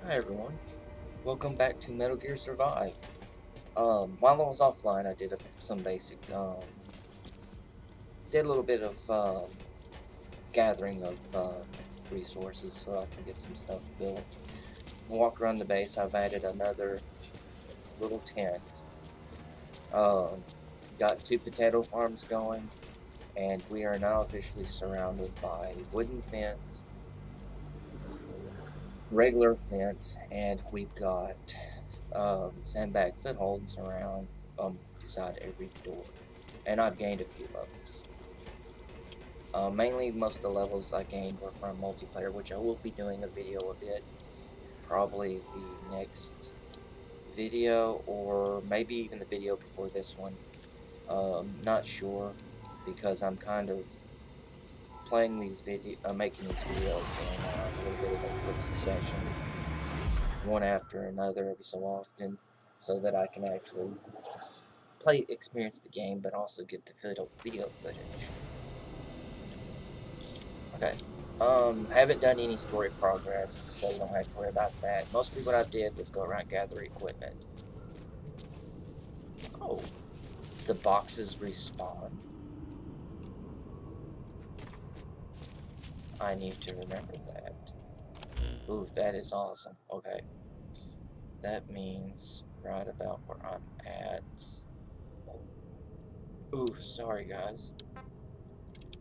Hi everyone, welcome back to Metal Gear Survive. While I was offline, I did some basic, did a little bit of gathering of resources so I can get some stuff built. Walk around the base. I've added another little tent. Um, got 2 potato farms going, and we are now officially surrounded by wooden fence, regular fence, and we've got sandbag footholds around beside every door. And I've gained a few levels. Mainly, most of the levels I gained were from multiplayer, which I will be doing a video of it. Probably the next video, or maybe even the video before this one. Not sure, because I'm kind of playing these making these videos in a little bit of a quick succession, one after another every so often, so that I can actually experience the game, but also get the video footage. Okay. Haven't done any story progress, so you don't have to worry about that. Mostly what I did was go around gather equipment. Oh, the boxes respawn. I need to remember that. Ooh, that is awesome. Okay. That means right about where I'm at. Ooh, sorry guys.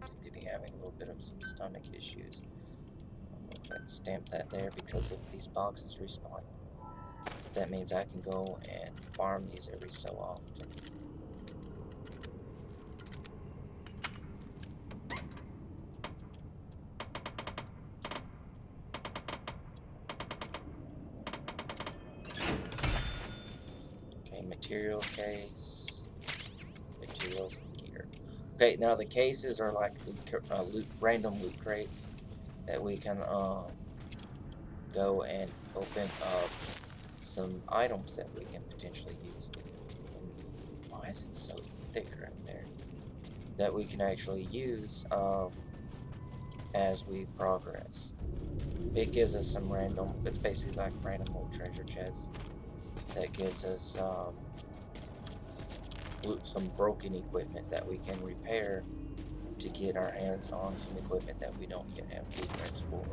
Seem to be having a little bit of some stomach issues. I'm going to stamp that there because if these boxes respawn, that means I can go and farm these every so often. Okay, material case, materials and gear. Okay, now the cases are like the random loot crates that we can go and open up some items that we can potentially use. Why is it so thick right there? That we can actually use as we progress. It gives us some random, it's basically like random little treasure chests that gives us some broken equipment that we can repair to get our hands on some equipment that we don't yet have blueprints for.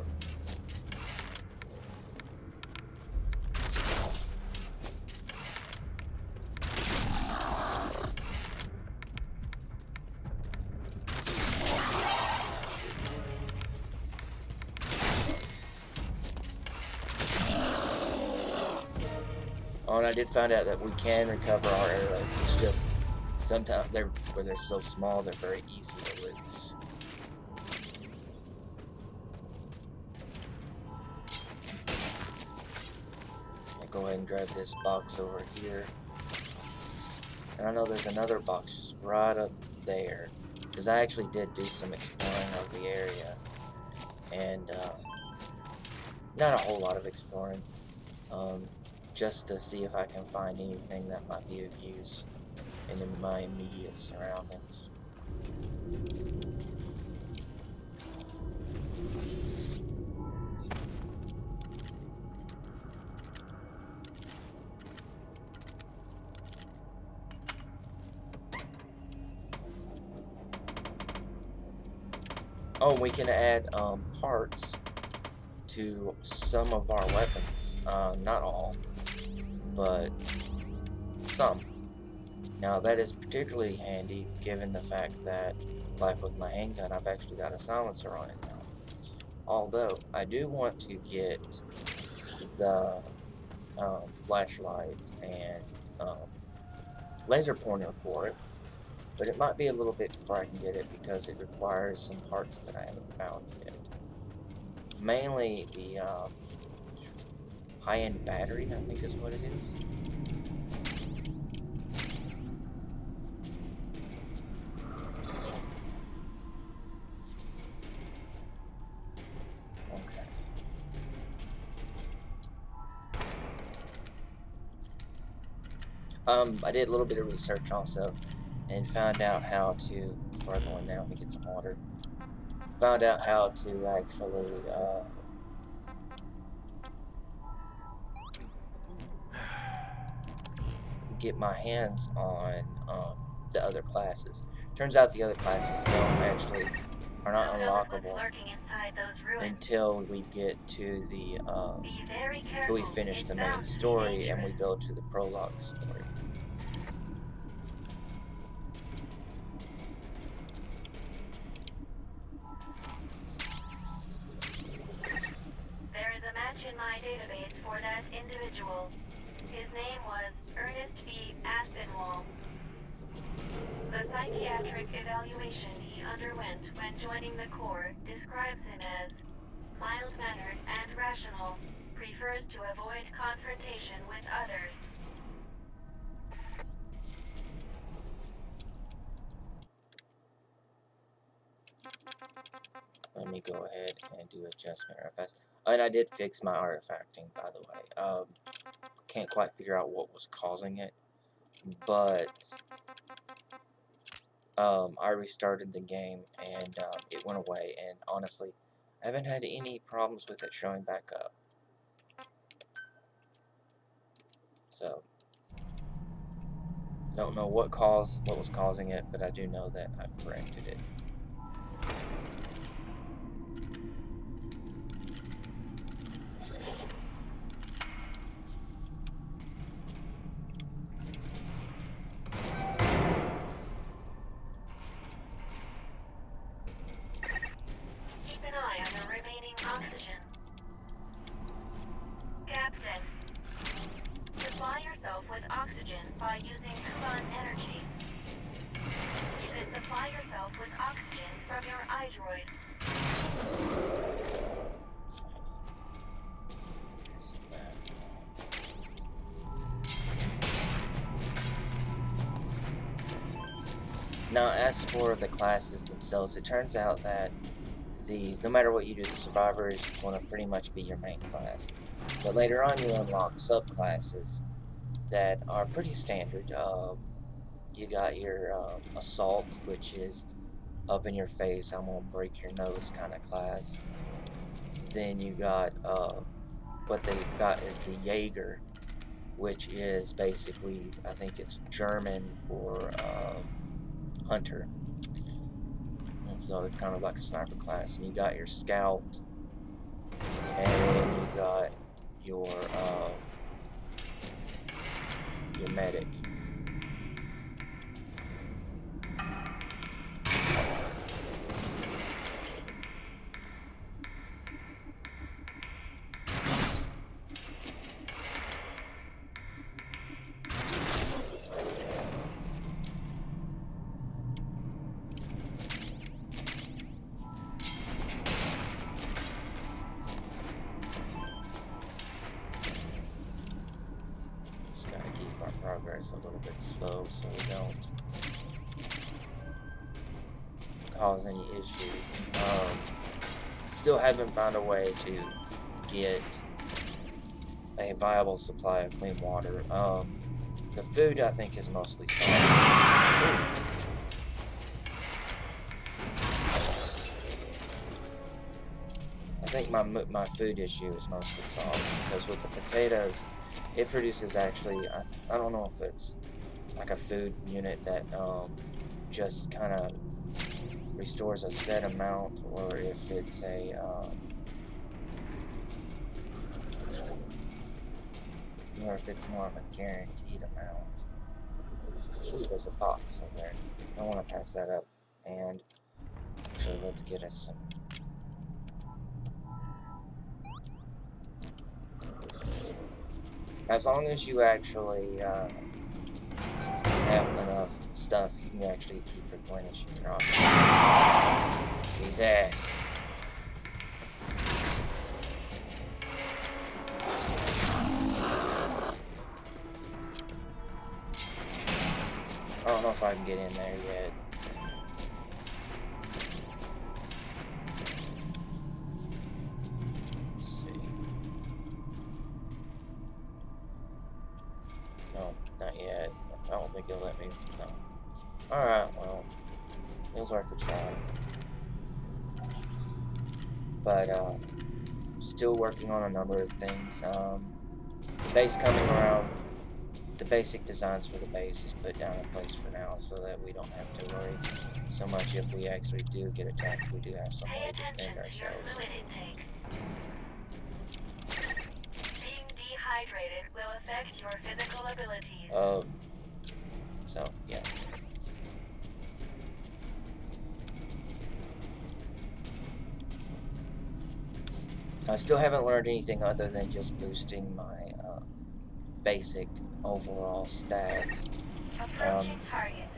Oh, and I did find out that we can recover our arrows. It's just sometimes where they're so small, they're very easy to lose. I'll go ahead and grab this box over here. And I know there's another box just right up there, because I actually did do some exploring of the area, and not a whole lot of exploring, just to see if I can find anything that might be of use in my immediate surroundings. Oh, and we can add parts to some of our weapons. Not all, but some. Now that is particularly handy given the fact that, like with my handgun, I've actually got a silencer on it now. Although, I do want to get the flashlight and laser pointer for it, but it might be a little bit before I can get it because it requires some parts that I haven't found yet. Mainly the high-end battery, I think is what it is. Okay. I did a little bit of research also, and found out how to, before I go in there, let me get some water. Found out how to actually get my hands on the other classes. Turns out the other classes are not unlockable until we get to the till we finish the main story and we go to the prologue story. There is a match in my database for that individual. His name was Ernest B. Aspinwall. The psychiatric evaluation he underwent when joining the Corps describes him as mild-mannered and rational, prefers to avoid confrontation with others. Let me go ahead and do adjustment real fast. And I did fix my artifacting, by the way. Can't quite figure out what was causing it, but I restarted the game and it went away. And honestly, I haven't had any problems with it showing back up. So I don't know what was causing it, but I do know that I've corrected it. Now, as for the classes themselves, it turns out that no matter what you do, the survivor is going to pretty much be your main class. But later on, you unlock subclasses that are pretty standard. You got your assault, which is up in your face, I'm gonna break your nose kind of class. Then you got what they got is the Jaeger, which is basically, I think it's German for hunter. And so it's kind of like a sniper class. And you got your scout, and then you got your medic. Progress a little bit slow so we don't cause any issues. Still haven't found a way to get a viable supply of clean water. The food I think is mostly solved. I think my food issue is mostly solved because with the potatoes, it produces actually, I don't know if it's like a food unit that just kind of restores a set amount, or if it's more of a guaranteed amount. There's a box in there. I want to pass that up, and actually let's get us some. As long as you actually have enough stuff, you can actually keep replenishing your options. Jesus. I don't know if I can get in there yet. Not yet. I don't think he'll let me. No. Alright, well, it was worth a try. But, still working on a number of things. The base coming around the basic designs for the base is put down in place for now, so that we don't have to worry so much if we actually do get attacked. We do have some Pay way to attention defend to your ourselves. fluid intake. Being dehydrated will affect your physical abilities. So yeah. I still haven't learned anything other than just boosting my basic overall stats. Approaching target.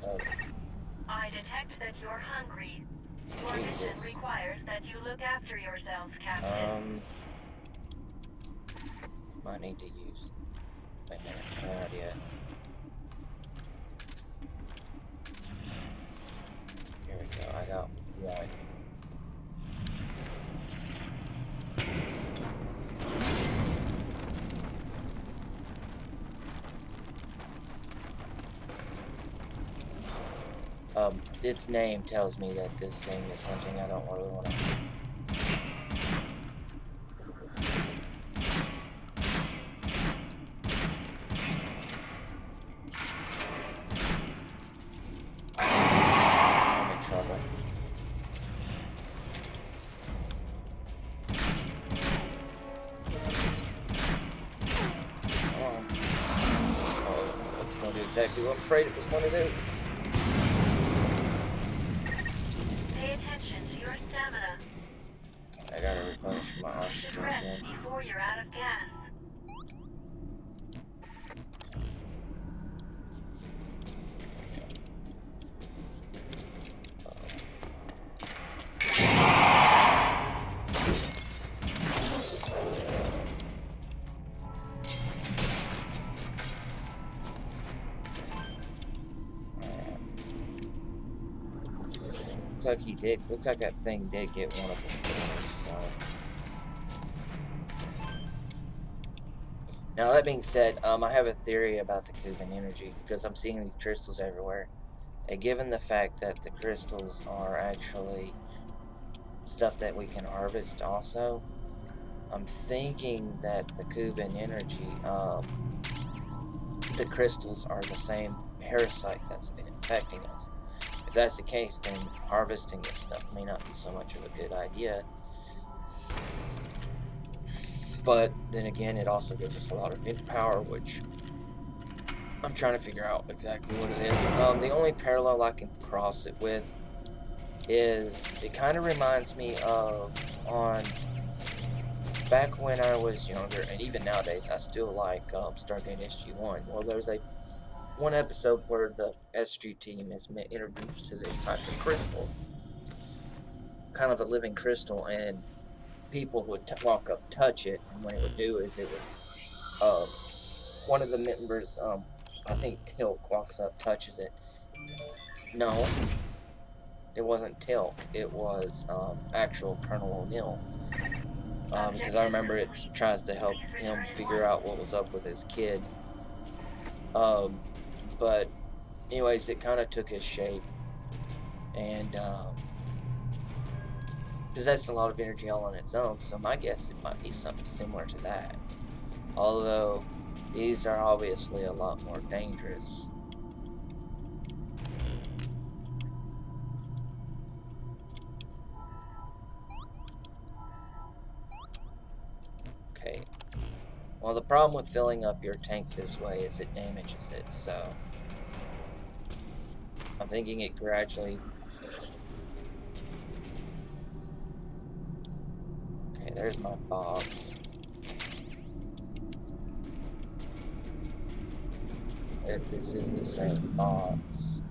Oh, I detect that you're hungry. Your mission Jesus. requires that you look after yourself, Captain. Might need to use. Wait a minute. No idea. Here we go. I got one. Its name tells me that this thing is something I don't really want to. I'm in trouble. Come on. Oh, it's going to do exactly what I'm afraid it was going to do. Pay attention to your stamina. I gotta replenish my You should oxygen rest again. before you're out of gas. Looks like he did. Looks like that thing did get one of them. So. Now that being said, I have a theory about the Cuban energy because I'm seeing these crystals everywhere. And given the fact that the crystals are actually stuff that we can harvest also, I'm thinking that the Cuban energy, the crystals are the same parasite that's been infecting us. If that's the case, then harvesting this stuff may not be so much of a good idea. But then again, it also gives us a lot of power, which I'm trying to figure out exactly what it is. The only parallel I can cross it with is it kind of reminds me of on back when I was younger, and even nowadays, I still like Stargate SG-1. Well, there's one episode where the SG team is introduced to this type of crystal, kind of a living crystal, and people would walk up, touch it, and what it would do is it would, one of the members, I think Tilk walks up, touches it. No, it wasn't Tilk. It was actual Colonel O'Neill. Because I remember it tries to help him figure out what was up with his kid. But anyways, it kind of took his shape and possessed a lot of energy all on its own. So my guess it might be something similar to that. Although these are obviously a lot more dangerous. Okay. Well, the problem with filling up your tank this way is it damages it, so I'm thinking it gradually. Okay, there's my box. If this is the same box.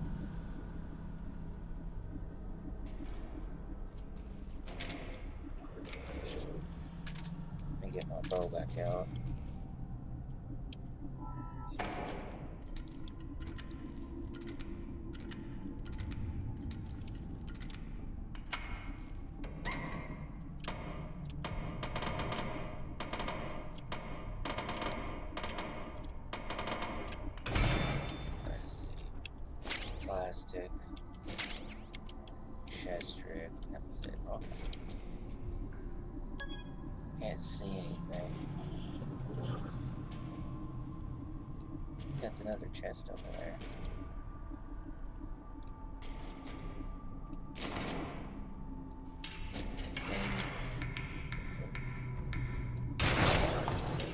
Let me get my bow back out. Let's see. Plastic. Chest strip. That was it. Okay. Can't see anything. another chest over there.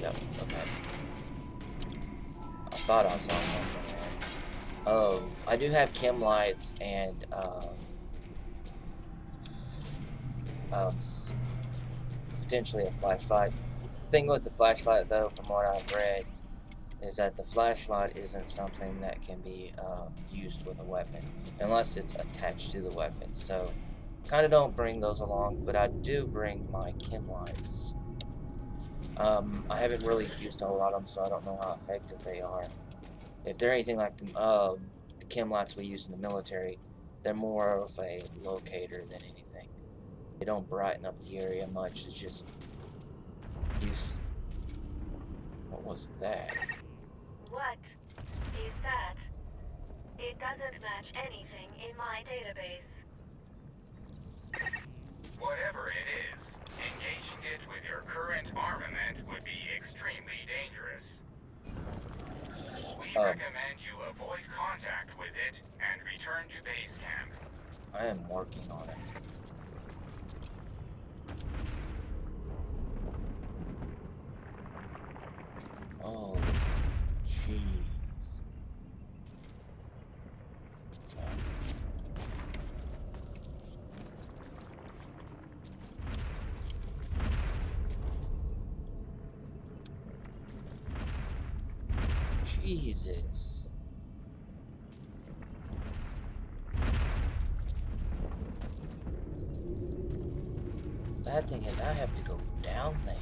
Yep, okay. I thought I saw something there. Oh, I do have chem lights and potentially a flashlight. The thing with the flashlight, though, from what I've read, is that the flashlight isn't something that can be used with a weapon unless it's attached to the weapon. So, kind of don't bring those along, but I do bring my chem lights. I haven't really used a lot of them, so I don't know how effective they are. If they're anything like the chem lights we use in the military, they're more of a locator than anything. They don't brighten up the area much. It's just use. What was that? What is that? It doesn't match anything in my database. Whatever it is, engaging it with your current armament would be extremely dangerous. We recommend you avoid contact with it and return to base camp. I am working on it. Oh, jeez. Okay. Jesus. Bad thing is I have to go down there.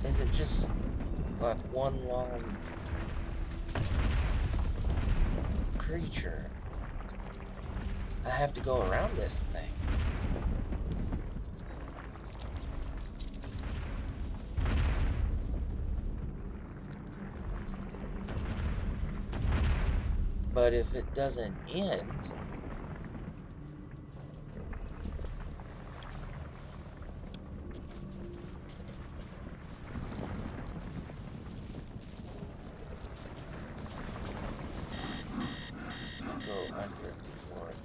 Is it just like one long creature? I have to go around this thing. But if it doesn't end, go under for it.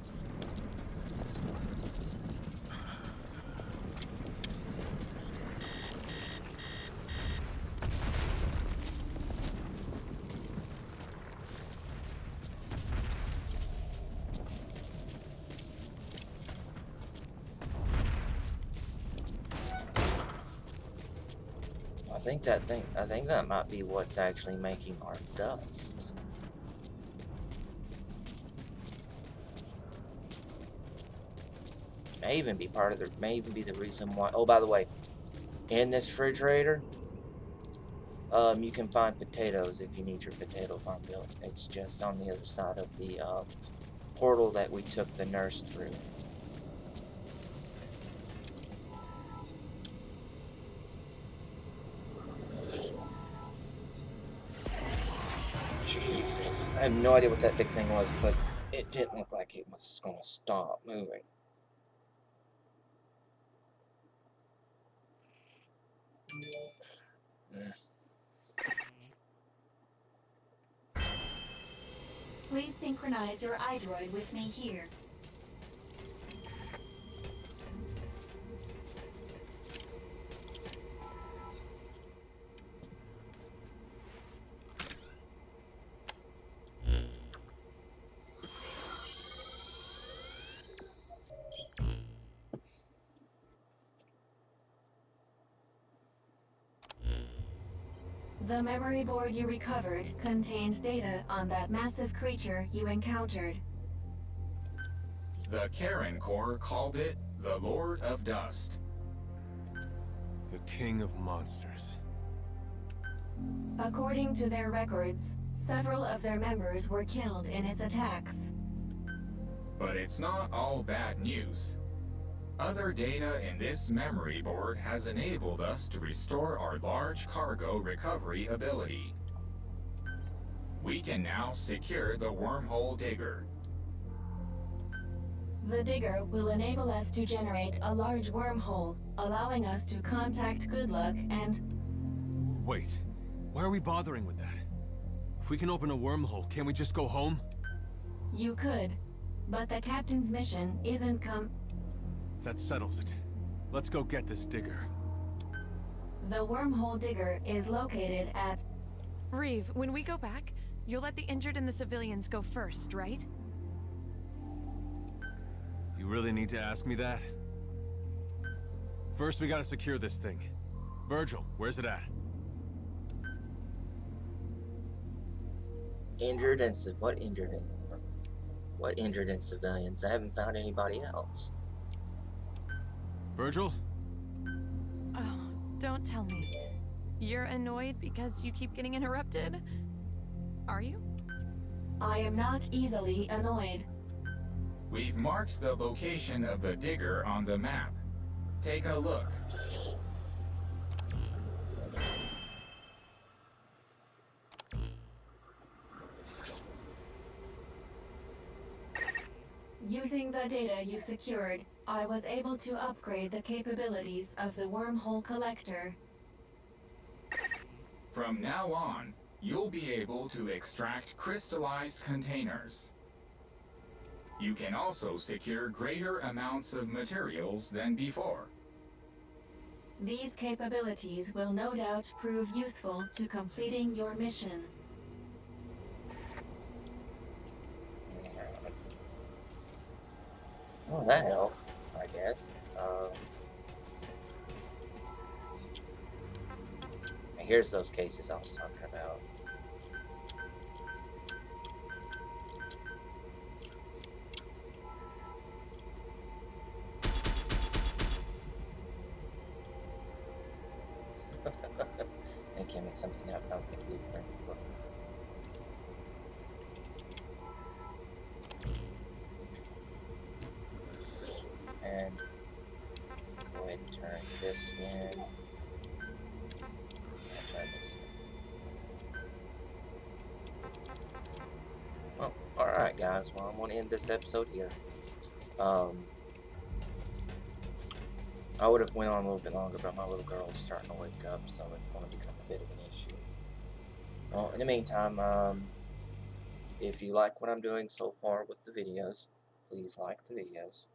I think that might be what's actually making our dust. May even be part of the, may even be the reason why. Oh, by the way, in this refrigerator, you can find potatoes if you need your potato farm built. It's just on the other side of the portal that we took the nurse through. Jesus. I have no idea what that big thing was, but it didn't look like it was going to stop moving. Please synchronize your iDroid with me here. The memory board you recovered contained data on that massive creature you encountered. The Karen Corps called it the Lord of Dust. The king of monsters. According to their records, several of their members were killed in its attacks. But it's not all bad news. Other data in this memory board has enabled us to restore our large cargo recovery ability. We can now secure the wormhole digger. The digger will enable us to generate a large wormhole, allowing us to contact Goodluck and... Wait, why are we bothering with that? If we can open a wormhole, can't we just go home? You could, but the captain's mission isn't That settles it. Let's go get this digger. The wormhole digger is located at... Reeve, when we go back, you'll let the injured and the civilians go first, right? You really need to ask me that? First, we gotta secure this thing. Virgil, where's it at? Injured and what injured and what injured and civilians? I haven't found anybody else. Virgil? Oh, don't tell me. You're annoyed because you keep getting interrupted? Are you? I am not easily annoyed. We've marked the location of the digger on the map. Take a look. Using the data you secured, I was able to upgrade the capabilities of the wormhole collector. From now on, you'll be able to extract crystallized containers. You can also secure greater amounts of materials than before. These capabilities will no doubt prove useful to completing your mission. Well, that helps, I guess. And here's those cases I was talking about. And give me something out of the blueprint book. And go ahead and turn this in. And turn this in. Well, alright guys, well I'm gonna end this episode here. I would have went on a little bit longer, but my little girl is starting to wake up, so it's going to become a bit of an issue. Well, in the meantime, if you like what I'm doing so far with the videos, please like the videos.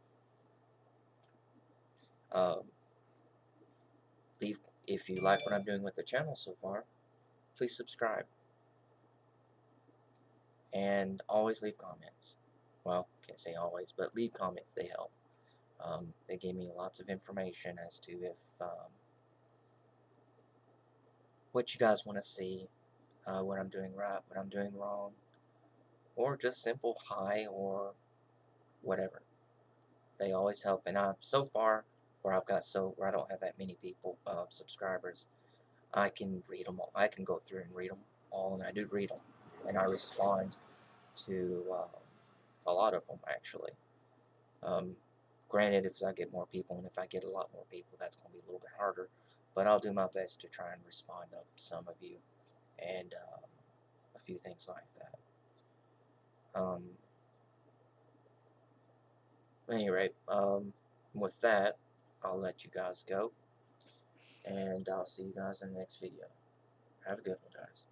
If you like what I'm doing with the channel so far, please subscribe. And always leave comments. Well, can't say always, but leave comments, they help. They gave me lots of information as to if what you guys want to see, what I'm doing right, what I'm doing wrong, or just simple hi or whatever. They always help, and so far where I don't have that many people subscribers, I can read them all. I can go through and read them all, and I do read them, and I respond to a lot of them actually. Granted, if I get more people, and if I get a lot more people, that's going to be a little bit harder. But I'll do my best to try and respond to some of you, and a few things like that. At any rate, with that, I'll let you guys go, and I'll see you guys in the next video. Have a good one, guys.